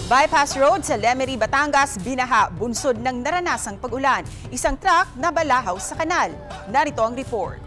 Bypass Road sa Lemery, Batangas, binaha bunsod ng naranasang pag-ulan. Isang truck na balahaw sa kanal. Narito ang report.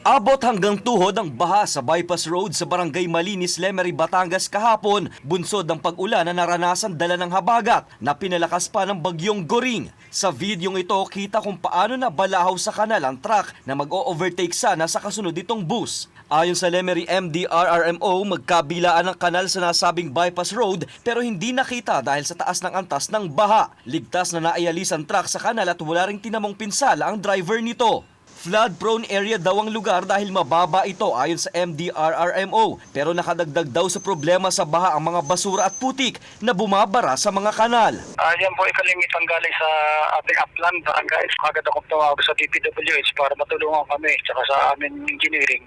Abot hanggang tuhod ang baha sa Bypass Road sa Barangay Malinis, Lemery, Batangas kahapon. Bunsod ng pag-ulan na naranasan dala ng habagat na pinalakas pa ng bagyong Goring. Sa videong ito, kita kung paano na balahaw sa kanal ang truck na mag-o-overtake sana sa kasunod itong bus. Ayon sa Lemery MDRRMO, magkabilaan ng kanal sa nasabing bypass road pero hindi nakita dahil sa taas ng antas ng baha. Ligtas na naialis ang truck sa kanal at wala ring tinamong pinsala ang driver nito. Flood-prone area daw ang lugar dahil mababa ito ayon sa MDRRMO pero nakadagdag daw sa problema sa baha ang mga basura at putik na bumabara sa mga kanal. Yan po ikalimitan galing sa ating upland. Guys, agad akong tumawag sa DPWH para matulungan kami tsaka sa amin engineering.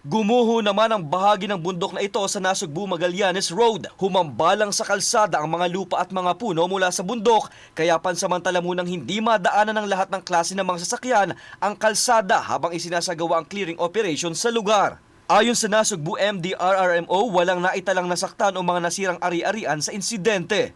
Gumuho naman ang bahagi ng bundok na ito sa Nasugbu, Magallanes Road. Humambalang sa kalsada ang mga lupa at mga puno mula sa bundok, kaya pansamantala munang hindi madaanan ng lahat ng klase ng mga sasakyan ang kalsada habang isinasagawa ang clearing operation sa lugar. Ayon sa Nasugbu MDRRMO, walang naitalang nasaktan o mga nasirang ari-arian sa insidente.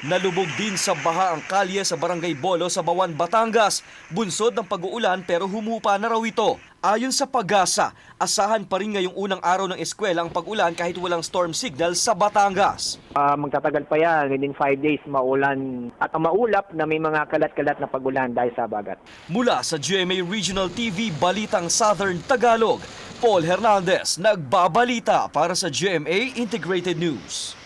Nalubog din sa baha ang kalye sa Barangay Bolo sa Bawan, Batangas. Bunsod ng pag-uulan pero humupa na raw ito. Ayon sa Pag-asa, asahan pa rin ngayong unang araw ng eskwela ang pag-ulan kahit walang storm signal sa Batangas. Magtatagal pa yan, within 5 days maulan at maulap na may mga kalat-kalat na pag-ulan dahil sa bagat. Mula sa GMA Regional TV Balitang Southern Tagalog, Paul Hernandez nagbabalita para sa GMA Integrated News.